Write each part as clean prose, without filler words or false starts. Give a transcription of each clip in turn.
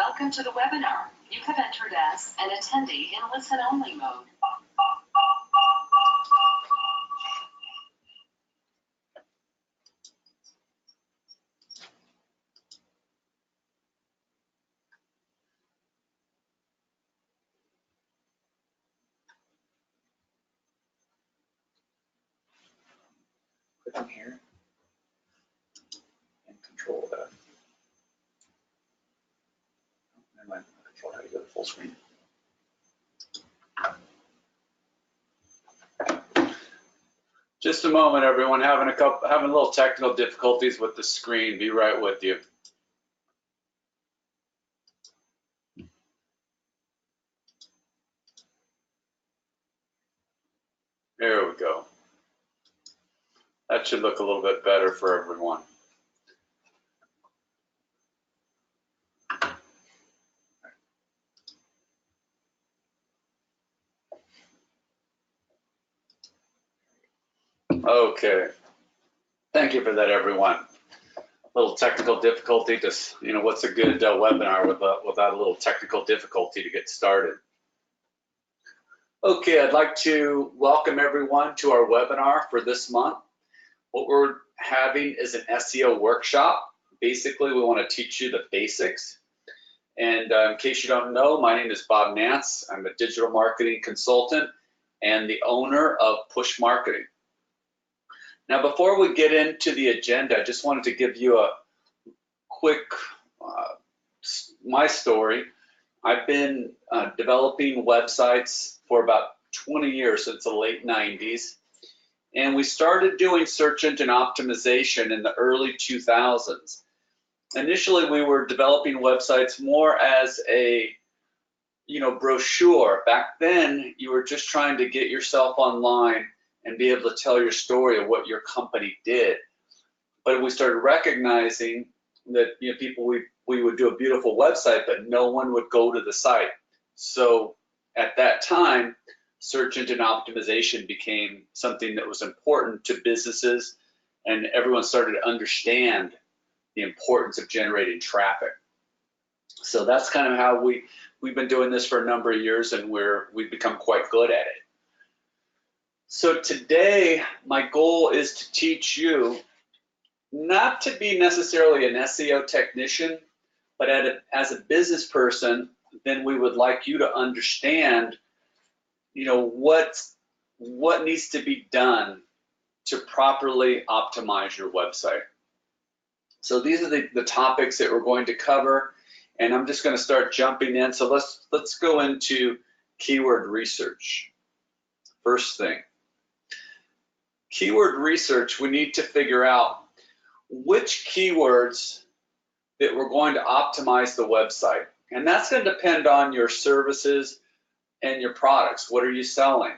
Welcome to the webinar. You have entered as an attendee in listen-only mode. Click on here and control that. Never mind, control how to go to full screen. Just a moment, everyone. Having a little technical difficulties with the screen. Be right with you. There we go. That should look a little bit better for everyone. Okay. Thank you for that, everyone. A little technical difficulty. Just, what's a good webinar without a little technical difficulty to get started? Okay, I'd like to welcome everyone to our webinar for this month. What we're having is an SEO workshop. Basically, we want to teach you the basics. And in case you don't know, my name is Bob Nance. I'm a digital marketing consultant and the owner of Push Marketing. Now, before we get into the agenda, I just wanted to give you a quick, my story. I've been developing websites for about 20 years, since the late 90s. And we started doing search engine optimization in the early 2000s. Initially, we were developing websites more as a, brochure. Back then, you were just trying to get yourself online and be able to tell your story of what your company did. But we started recognizing that people, we would do a beautiful website, but no one would go to the site. So at that time, search engine optimization became something that was important to businesses, and everyone started to understand the importance of generating traffic. So that's kind of how we've been doing this for a number of years, and we've become quite good at it. So today, my goal is to teach you not to be necessarily an SEO technician, but as a business person, then we would like you to understand, what needs to be done to properly optimize your website. So these are the topics that we're going to cover, and I'm just going to start jumping in. So let's go into keyword research. First thing. Keyword research, we need to figure out which keywords that we're going to optimize the website. And that's going to depend on your services and your products. What are you selling?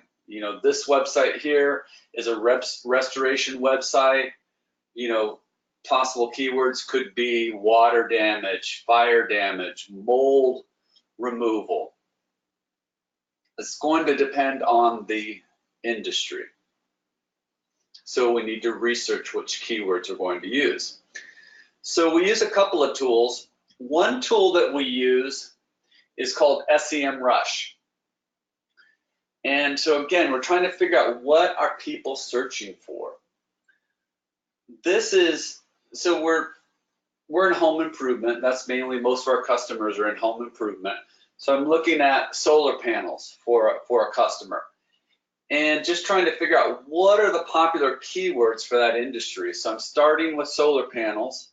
This website here is a restoration website. Possible keywords could be water damage, fire damage, mold removal. It's going to depend on the industry. So we need to research which keywords we're going to use. So we use a couple of tools. One tool that we use is called SEMrush. And so again, we're trying to figure out what are people searching for. So we're in home improvement. That's mainly, most of our customers are in home improvement. So I'm looking at solar panels for a customer, and just trying to figure out what are the popular keywords for that industry. So I'm starting with solar panels,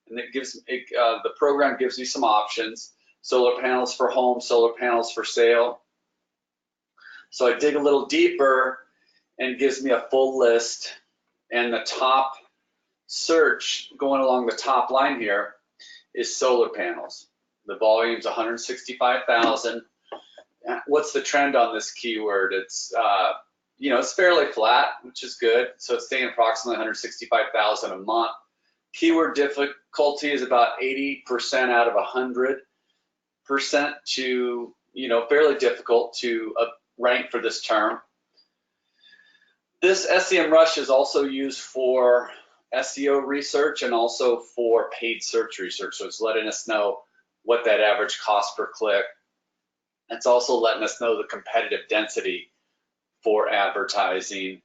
and the program gives me some options: solar panels for home, solar panels for sale. So I dig a little deeper and gives me a full list, and the top search going along the top line here is solar panels. The volume's 165,000. What's the trend on this keyword? It's it's fairly flat, which is good. So it's staying approximately 165,000 a month. Keyword difficulty is about 80% out of 100% to fairly difficult to rank for this term. This SEMrush is also used for SEO research and also for paid search research. So it's letting us know what that average cost per click. It's also letting us know the competitive density for advertising.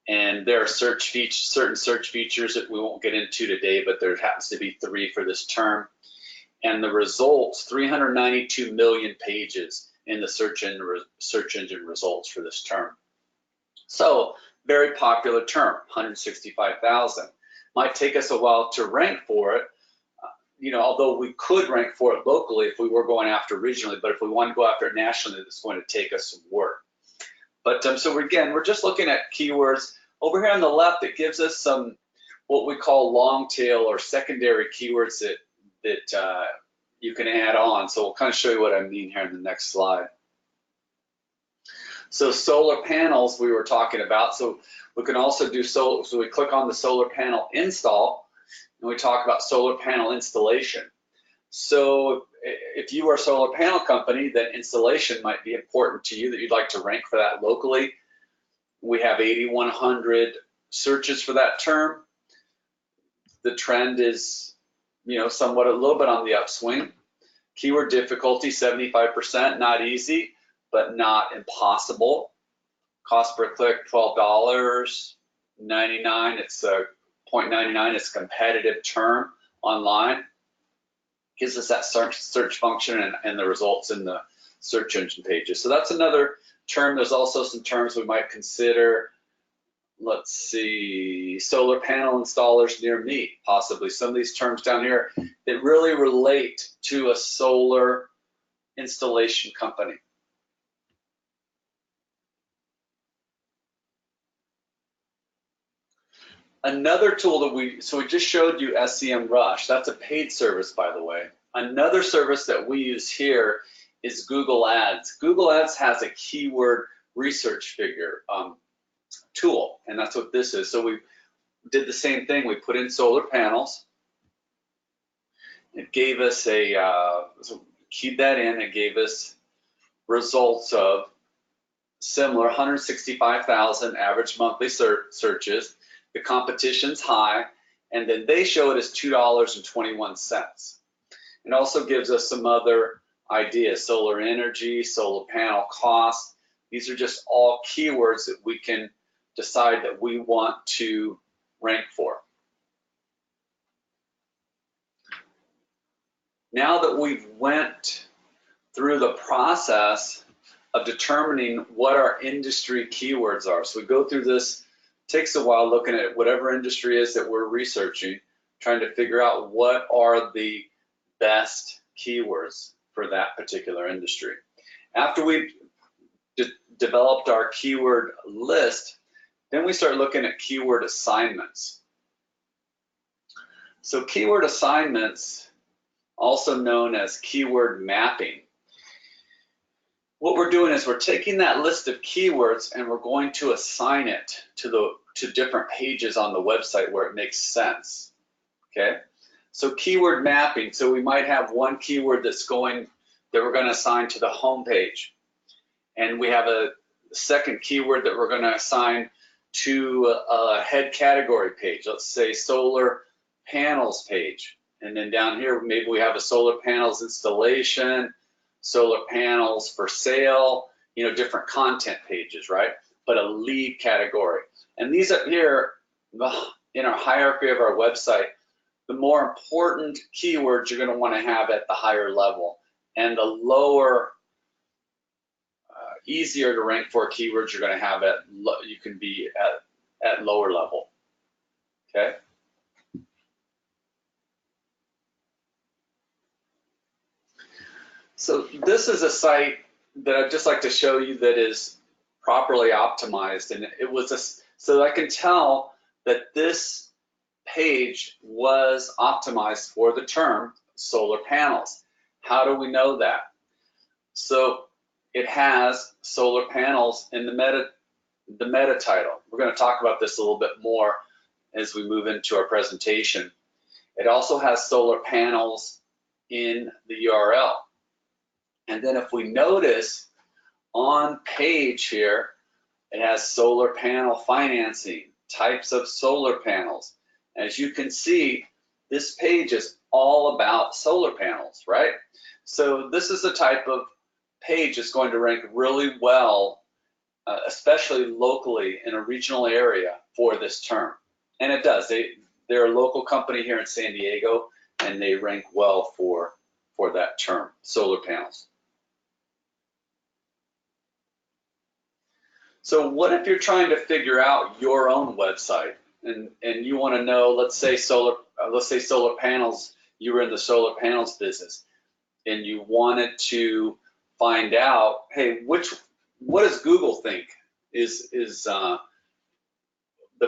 And there are certain search features that we won't get into today, but there happens to be 3 for this term. And the results, 392 million pages in the search engine results for this term. So very popular term, 165,000. Might take us a while to rank for it, although we could rank for it locally if we were going after regionally, but if we want to go after it nationally, it's going to take us some work. But so we're just looking at keywords. Over here on the left, it gives us some what we call long tail or secondary keywords that you can add on. So we'll kind of show you what I mean here in the next slide. So solar panels we were talking about. So we can also do so we click on the solar panel install, and we talk about solar panel installation. So if you are a solar panel company, then installation might be important to you, that you'd like to rank for that locally. We have 8,100 searches for that term. The trend is, somewhat a little bit on the upswing. Keyword difficulty, 75%, not easy, but not impossible. Cost per click, $12.99. It's a 0.99. It's a competitive term online. Gives us that search function and the results in the search engine pages. So that's another term. There's also some terms we might consider. Let's see, solar panel installers near me, possibly. Some of these terms down here that really relate to a solar installation company. Another tool that we just showed you SEMrush. That's a paid service, by the way. Another service that we use here is Google Ads. Google Ads has a keyword research figure tool, and that's what this is. So we did the same thing. We put in solar panels. It gave us so keyed that in. It gave us results of similar 165,000 average monthly searches. The competition's high, and then they show it as $2.21. It also gives us some other ideas: solar energy, solar panel cost. These are just all keywords that we can decide that we want to rank for. Now that we've went through the process of determining what our industry keywords are, so we go through this. Takes a while looking at whatever industry is that we're researching, trying to figure out what are the best keywords for that particular industry. After we've developed our keyword list, then we start looking at keyword assignments. So keyword assignments, also known as keyword mapping. What we're doing is we're taking that list of keywords and we're going to assign it to different pages on the website where it makes sense. Okay, so keyword mapping. So we might have one keyword that we're going to assign to the home page, and we have a second keyword that we're going to assign to a head category page. Let's say solar panels page, and then down here maybe we have a solar panels installation, solar panels for sale, different content pages, right? But a lead category. And these up here in our hierarchy of our website, the more important keywords you're going to want to have at the higher level, and the lower, easier to rank for keywords you're going to have at lower level. Okay. So this is a site that I'd just like to show you that is properly optimized, and it was so I can tell that this page was optimized for the term solar panels. How do we know that? So it has solar panels in the meta title. We're going to talk about this a little bit more as we move into our presentation. It also has solar panels in the URL. And then if we notice on page here, it has solar panel financing, types of solar panels. As you can see, this page is all about solar panels, right? So this is the type of page that's going to rank really well, especially locally in a regional area for this term. And it does. They're a local company here in San Diego, and they rank well for that term, solar panels. So what if you're trying to figure out your own website and you want to know, let's say solar panels, you were in the solar panels business and you wanted to find out, hey, what does Google think is the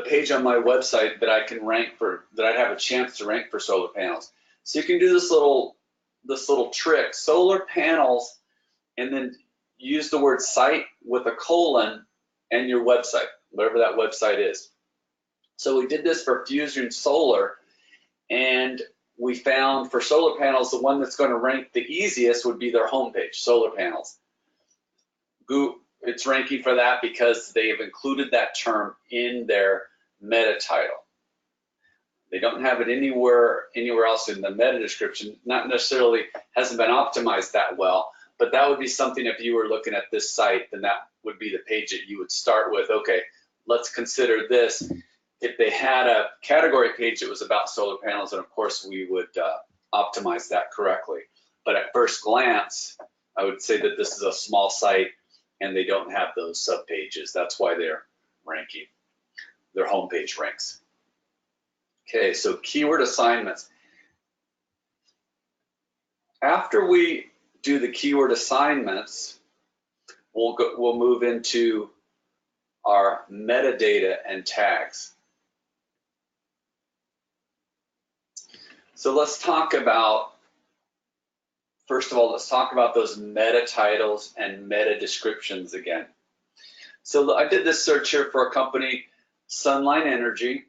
page on my website that I can rank for, that I have a chance to rank for solar panels. So you can do this little trick, solar panels, and then use the word site with a colon and your website, whatever that website is. So we did this for Fusion Solar, and we found for solar panels, the one that's going to rank the easiest would be their homepage, solar panels. It's ranking for that because they have included that term in their meta title. They don't have it anywhere else in the meta description. Not necessarily, hasn't been optimized that well, but that would be something if you were looking at this site, then that would be the page that you would start with. Okay, let's consider this. If they had a category page that was about solar panels, then of course we would optimize that correctly. But at first glance, I would say that this is a small site and they don't have those sub pages. That's why they're ranking. Their homepage ranks. Okay, so keyword assignments. After we do the keyword assignments, we'll move into our metadata and tags. So let's talk about, first of all, let's talk about those meta titles and meta descriptions again. So I did this search here for a company, Sunline Energy,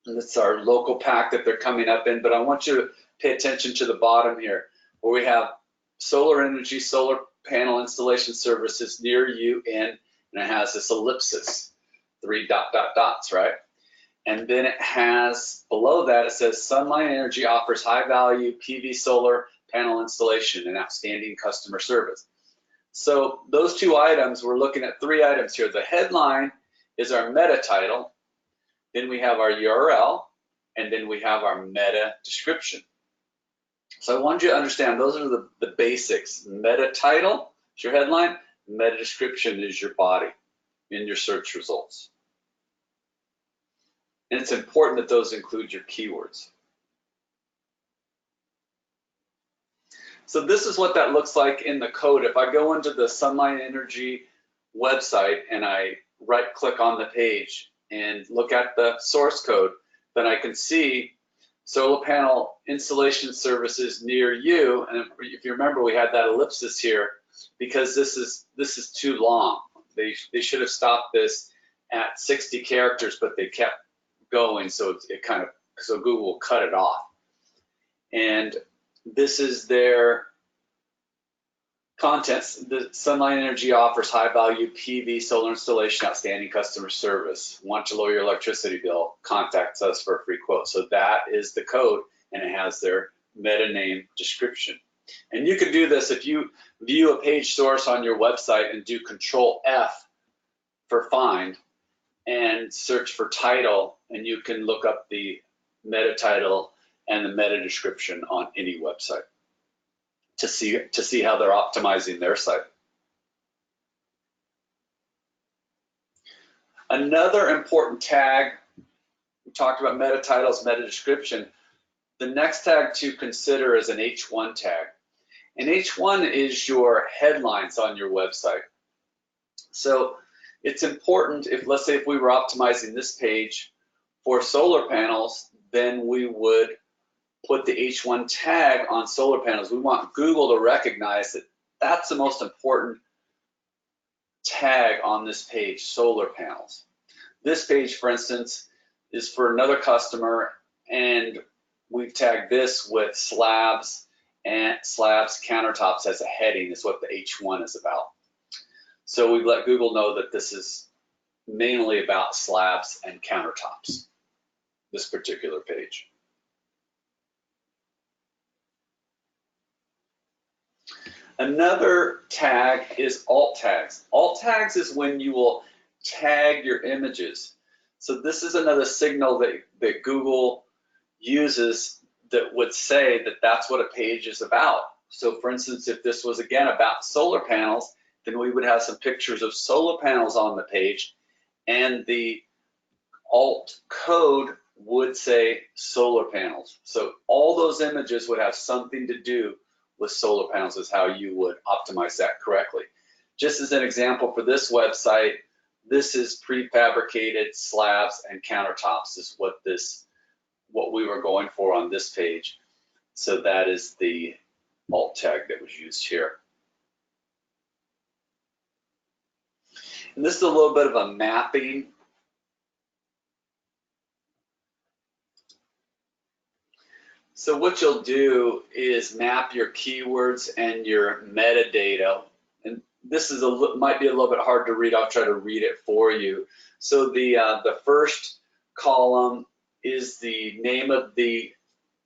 and it's our local pack that they're coming up in, but I want you to pay attention to the bottom here, where we have solar energy, solar panel installation services near you in, and it has this ellipsis, 3 dots, right? And then it has, below that, it says Sunline Energy offers high value PV solar panel installation and outstanding customer service. So those two items, we're looking at 3 items here. The headline is our meta title, then we have our URL, and then we have our meta description. So I want you to understand, those are the basics. Meta title is your headline, meta description is your body in your search results. And it's important that those include your keywords. So this is what that looks like in the code. If I go into the Sunline Energy website and I right-click on the page and look at the source code, then I can see solar panel installation services near you. And if you remember, we had that ellipsis here because this is too long. They should have stopped this at 60 characters, but they kept going, so so Google will cut it off. And this is their contents. The Sunline Energy offers high value PV solar installation, outstanding customer service. Want to lower your electricity bill? Contact us for a free quote. So that is the code, and it has their meta name description. And you can do this if you view a page source on your website and do Control F for find and search for title, and you can look up the meta title and the meta description on any website to see how they're optimizing their site. Another important tag, we talked about meta titles, meta description. The next tag to consider is an H1 tag. And H1 is your headlines on your website. So it's important, let's say if we were optimizing this page for solar panels, then we would put the H1 tag on solar panels. We want Google to recognize that that's the most important tag on this page, solar panels. This page, for instance, is for another customer, and we've tagged this with slabs countertops as a heading is what the H1 is about. So we've let Google know that this is mainly about slabs and countertops, this particular page. Another tag is alt tags. Alt tags is when you will tag your images. So this is another signal that Google uses that would say that that's what a page is about. So for instance, if this was again about solar panels, then we would have some pictures of solar panels on the page, and the alt code would say solar panels. So all those images would have something to do with solar panels, is how you would optimize that correctly. Just as an example for this website, this is prefabricated slabs and countertops is what we were going for on this page. So that is the alt tag that was used here. And this is a little bit of a mapping. So what you'll do is map your keywords and your metadata. And this is might be a little bit hard to read. I'll try to read it for you. So the first column is the name of the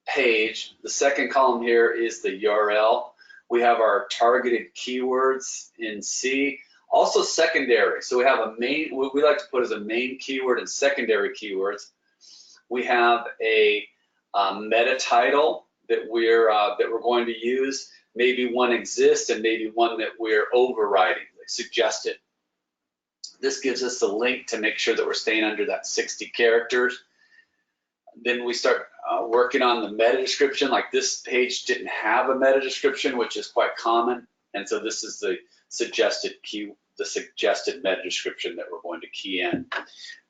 page. The second column here is the URL. We have our targeted keywords in C. Also secondary. So we have a main, what we like to put as a main keyword and secondary keywords. We have a meta title that we're going to use. Maybe one exists and maybe one that we're overriding, like suggested. This gives us a link to make sure that we're staying under that 60 characters. Then we start working on the meta description. Like this page didn't have a meta description, which is quite common. And so this is the suggested meta description that we're going to key in.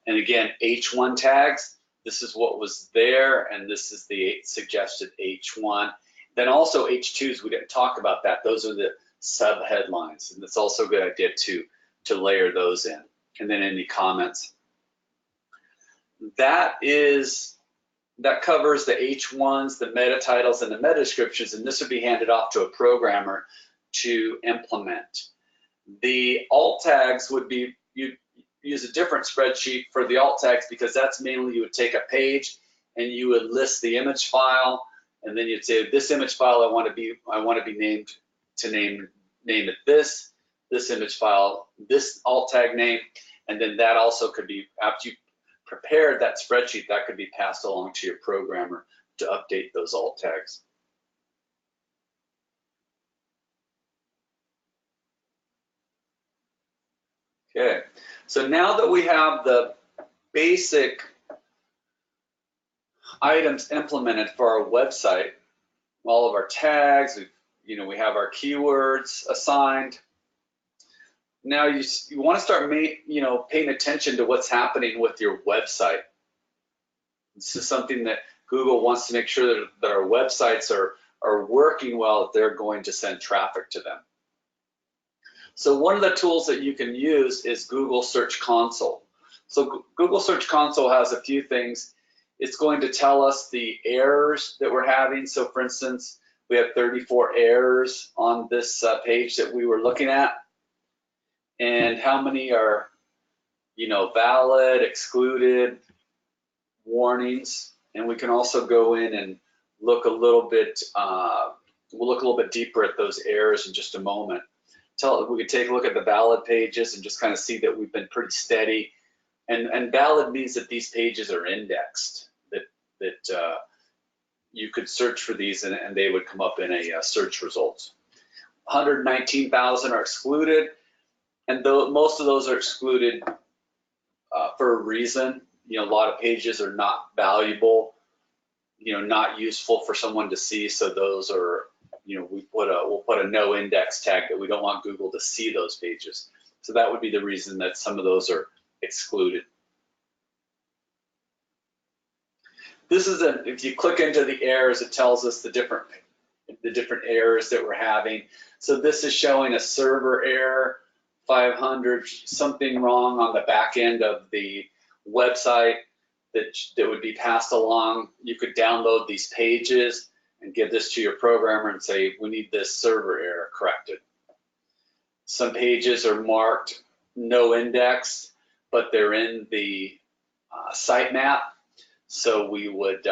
And again, H1 tags, this is what was there, and this is the suggested H1. Then also H2s, we didn't talk about that. Those are the sub-headlines, and it's also a good idea to layer those in. And then any comments. That covers the H1s, the meta titles, and the meta descriptions, and this would be handed off to a programmer to implement. The alt tags would be, you use a different spreadsheet for the alt tags, because that's mainly you would take a page and you would list the image file, and then you'd say this image file I want to be named to name it this image file, this alt tag name, and then that also could be, after you prepared that spreadsheet, that could be passed along to your programmer to update those alt tags. Okay, so now that we have the basic items implemented for our website, all of our tags, we have our keywords assigned. Now you want to start paying attention to what's happening with your website. This is something that Google wants to make sure that our websites are working well if they're going to send traffic to them. So one of the tools that you can use is Google Search Console. So Google Search Console has a few things. It's going to tell us the errors that we're having. So for instance, we have 34 errors on this page that we were looking at. And how many are, valid, excluded, warnings. And we can also go in and look a little bit, we'll look a little bit deeper at those errors in just a moment. We could take a look at the valid pages and just kind of see that we've been pretty steady. And valid means that these pages are indexed, that you could search for these and they would come up in a search results. 119,000 are excluded, and most of those are excluded for a reason. A lot of pages are not valuable, not useful for someone to see, so those are, we'll put a no index tag that we don't want Google to see those pages. So that would be the reason that some of those are excluded. This is if you click into the errors, it tells us the different errors that we're having. So this is showing a server error, 500, something wrong on the back end of the website that would be passed along. You could download these pages and give this to your programmer and say, we need this server error corrected. Some pages are marked no index, but they're in the sitemap. So we would,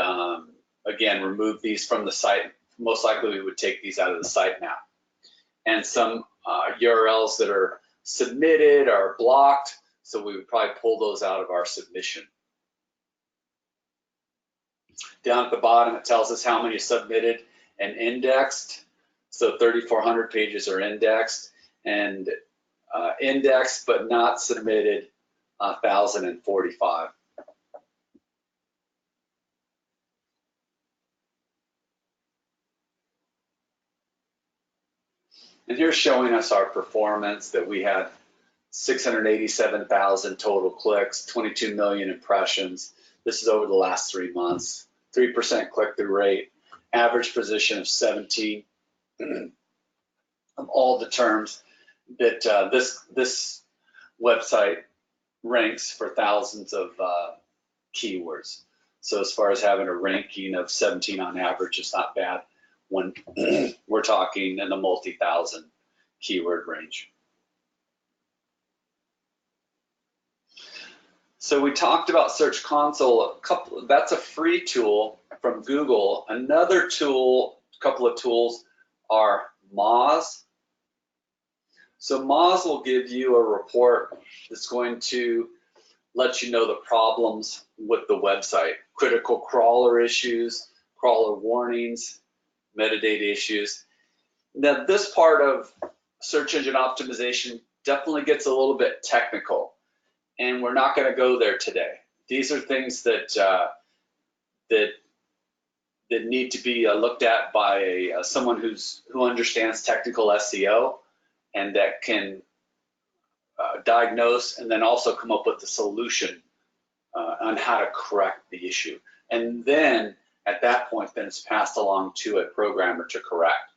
again, remove these from the site. Most likely we would take these out of the sitemap. and some URLs that are submitted are blocked, so we would probably pull those out of our submission. Down at the bottom, it tells us how many submitted and indexed. So 3,400 pages are indexed, and indexed but not submitted, 1,045. And here's showing us our performance, that we had 687,000 total clicks, 22 million impressions. This is over the last 3 months, 3% click-through rate, average position of 17 of all the terms that this website ranks for thousands of keywords. So as far as having a ranking of 17 on average, it's not bad when we're talking in the multi-thousand keyword range. So we talked about Search Console. That's a free tool from Google. Another tool, a couple of tools are Moz. So Moz will give you a report that's going to let you know the problems with the website, critical crawler issues, crawler warnings, metadata issues. Now, this part of search engine optimization definitely gets a little bit technical, and we're not going to go there today. These are things that that need to be looked at by someone who understands technical SEO and that can diagnose and then also come up with a solution on how to correct the issue. And then at that point, then it's passed along to a programmer to correct.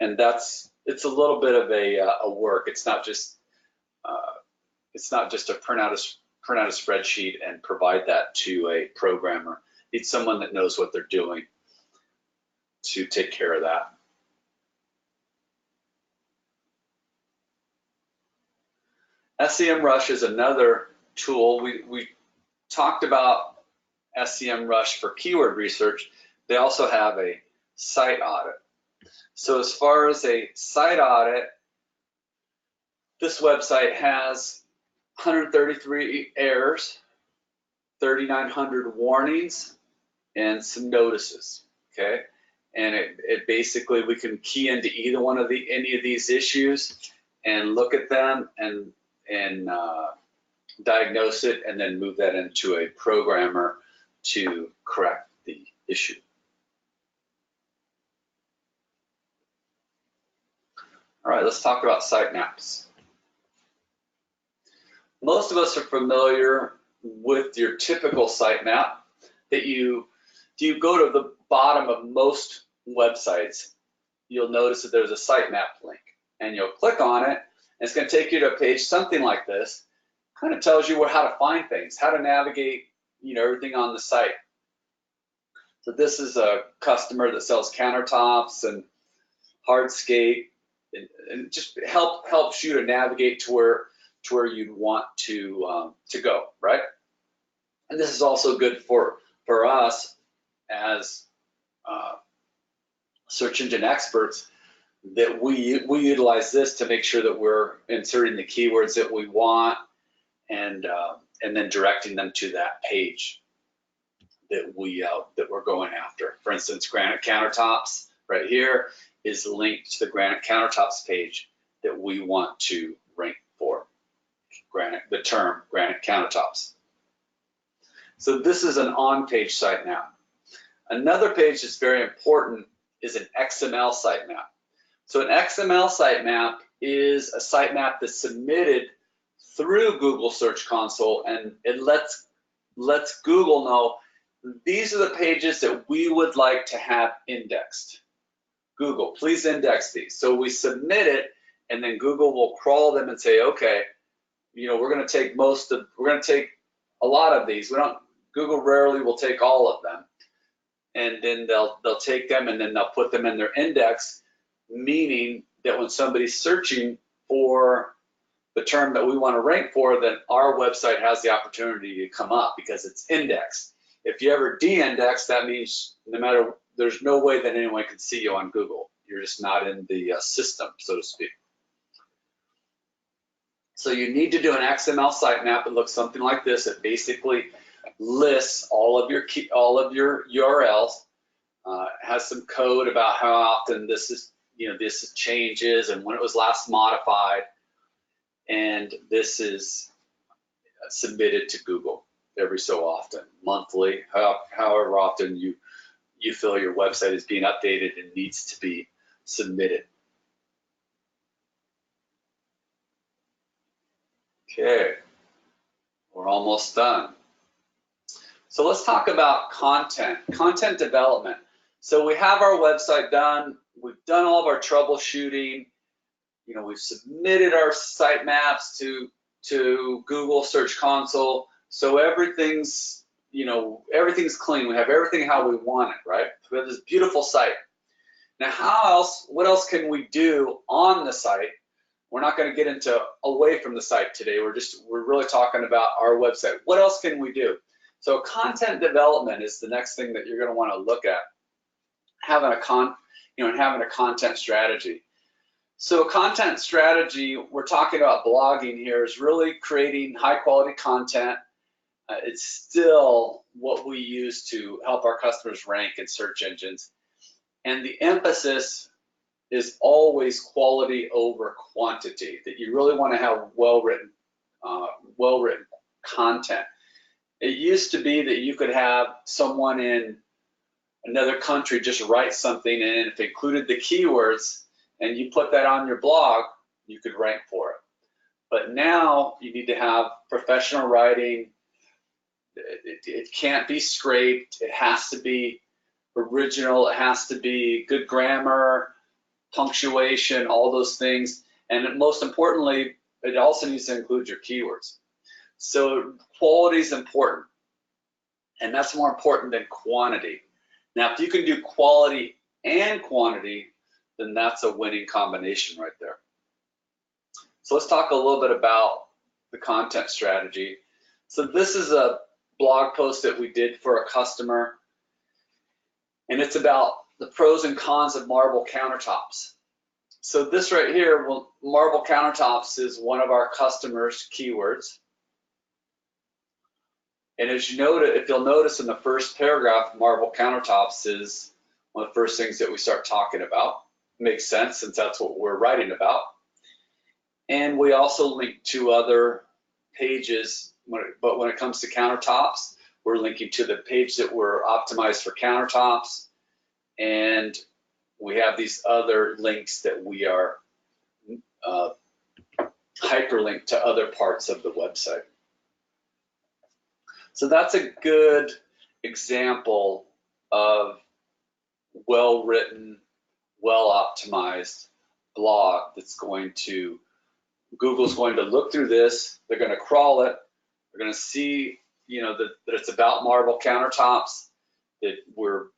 And it's a little bit of a work. It's not just to print out a spreadsheet and provide that to a programmer. It's someone that knows what they're doing to take care of that. SEMrush is another tool. We talked about SEMrush for keyword research. They also have a site audit. So as far as a site audit, this website has 133 errors, 3,900 warnings, and some notices, okay? And it basically, we can key into either one of any of these issues and look at them and diagnose it, and then move that into a programmer to correct the issue. All right, let's talk about sitemaps. Most of us are familiar with your typical sitemap that you go to the bottom of most websites, you'll notice that there's a sitemap link, and you'll click on it, and it's going to take you to a page something like this. Kind of tells you how to find things, how to navigate, everything on the site. So this is a customer that sells countertops and hardscape, and just helps you to navigate to where you'd want to go, right? And this is also good for us as search engine experts, that we utilize this to make sure that we're inserting the keywords that we want, and then directing them to that page that we're going after. For instance, granite countertops right here is linked to the granite countertops page that we want to rank for. The term granite countertops. So this is an on-page sitemap. Another page that's very important is an XML sitemap. So an XML sitemap is a sitemap that's submitted through Google Search Console, and it lets Google know these are the pages that we would like to have indexed. Google, please index these. So we submit it, and then Google will crawl them and say, okay, we're going to take a lot of these. Google rarely will take all of them, and then they'll take them, and then they'll put them in their index, meaning that when somebody's searching for the term that we want to rank for, then our website has the opportunity to come up because it's indexed. If you ever de-index, that means there's no way that anyone can see you on Google. You're just not in the system, so to speak. So you need to do an XML sitemap. It looks something like this. It basically lists all of your URLs. Has some code about how often this changes and when it was last modified, and this is submitted to Google every so often, monthly, however often you feel your website is being updated and needs to be submitted. Okay, we're almost done. So let's talk about content development. So we have our website done. We've done all of our troubleshooting. We've submitted our sitemaps to Google Search Console. So everything's clean. We have everything how we want it, right? We have this beautiful site. Now, what else can we do on the site? We're not going to get into away from the site today. We're really talking about our website. What else can we do? So content development is the next thing that you're going to want to look at. Having a content strategy. So content strategy, we're talking about blogging here, is really creating high quality content. It's still what we use to help our customers rank in search engines. And the emphasis is always quality over quantity, that you really want to have well-written content. It used to be that you could have someone in another country just write something, and if it included the keywords and you put that on your blog, you could rank for it. But now you need to have professional writing. It can't be scraped. It has to be original. It has to be good grammar, punctuation, all those things. And most importantly, it also needs to include your keywords. So quality is important, and that's more important than quantity. Now, if you can do quality and quantity, then that's a winning combination right there. So let's talk a little bit about the content strategy. So this is a blog post that we did for a customer, and it's about the pros and cons of marble countertops. So this right here, marble countertops is one of our customers' keywords. And as you notice, if you'll notice in the first paragraph, marble countertops is one of the first things that we start talking about. Makes sense since that's what we're writing about. And we also link to other pages, but when it comes to countertops, we're linking to the page that were optimized for countertops. And we have these other links that we are hyperlinked to other parts of the website. So that's a good example of well-written, well-optimized blog that's Google's going to look through this, they're going to crawl it, they're going to see, that it's about marble countertops, that we're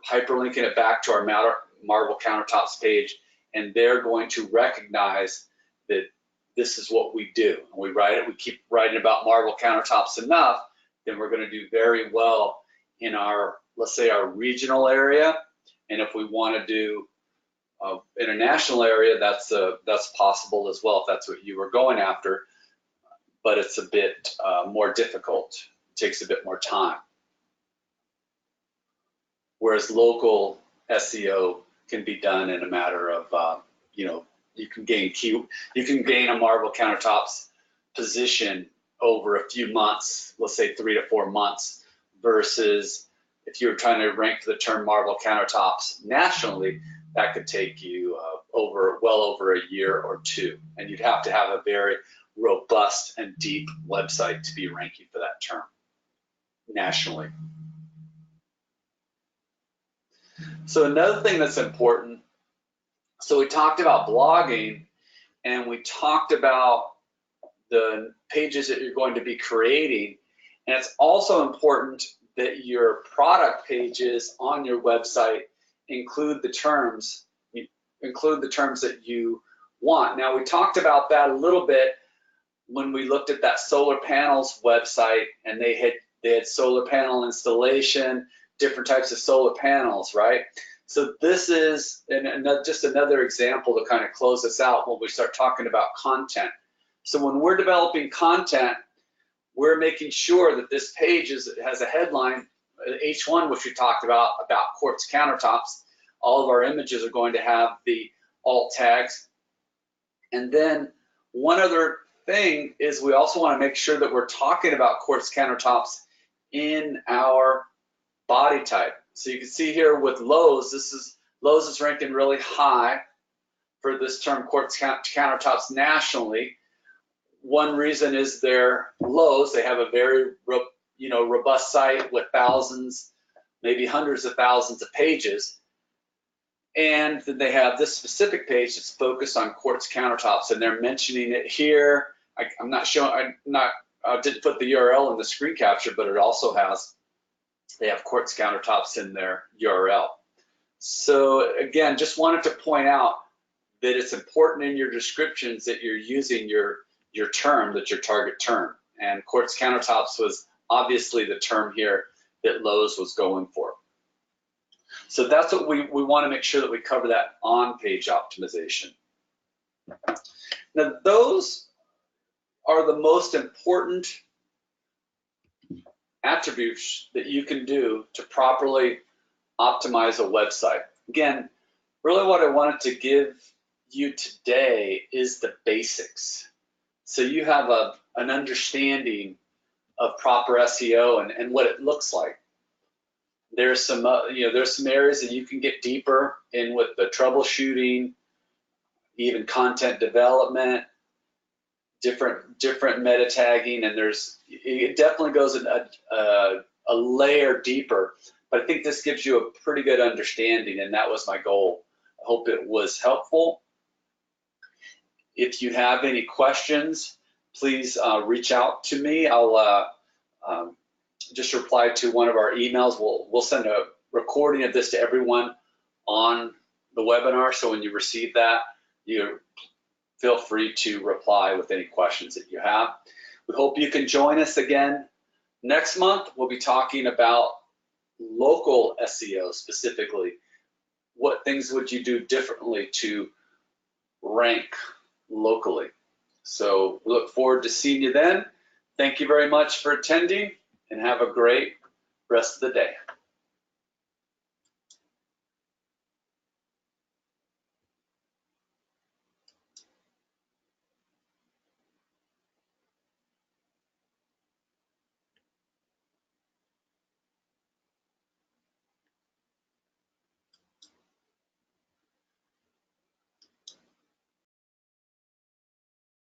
hyperlinking it back to our marble countertops page, and they're going to recognize that this is what we do. And we keep writing about marble countertops enough, then we're going to do very well in our, let's say, our regional area. And if we want to do international area, that's possible as well if that's what you were going after. But it's a bit more difficult. It takes a bit more time. Whereas local SEO can be done in a matter of, you can gain a marble countertops position over a few months, let's say 3 to 4 months, versus if you're trying to rank for the term marble countertops nationally, that could take you well over a year or two, and you'd have to have a very robust and deep website to be ranking for that term nationally. So another thing that's important, so we talked about blogging, and we talked about the pages that you're going to be creating, and it's also important that your product pages on your website include the terms that you want. Now, we talked about that a little bit when we looked at that solar panels website, and they had solar panel installation, different types of solar panels, right? So this is just another example to kind of close us out when we start talking about content. So when we're developing content, we're making sure that this page has a headline, H1, which we talked about quartz countertops. All of our images are going to have the alt tags. And then one other thing is we also want to make sure that we're talking about quartz countertops in our body type. So you can see here with Lowe's, Lowe's is ranking really high for this term quartz countertops nationally. One reason is their Lowe's. They have a very robust site with thousands, maybe hundreds of thousands of pages. And then they have this specific page that's focused on quartz countertops, and they're mentioning it here. I'm not showing, I didn't put the URL in the screen capture, but it also they have quartz countertops in their URL. So again, just wanted to point out that it's important in your descriptions that you're using your term, that's your target term. And quartz countertops was obviously the term here that Lowe's was going for. So that's what we want to make sure that we cover that on-page optimization. Now, those are the most important attributes that you can do to properly optimize a website. Again, really what I wanted to give you today is the basics. So you have an understanding of proper SEO and what it looks like. There's some areas that you can get deeper in with the troubleshooting, even content development, different meta tagging, and it definitely goes in a layer deeper. But I think this gives you a pretty good understanding, and that was my goal. I hope it was helpful. If you have any questions, please reach out to me. I'll just reply to one of our emails. We'll send a recording of this to everyone on the webinar. So when you receive that, you feel free to reply with any questions that you have. We hope you can join us again next month. We'll be talking about local SEO specifically. What things would you do differently to rank locally? So we look forward to seeing you then. Thank you very much for attending, and have a great rest of the day.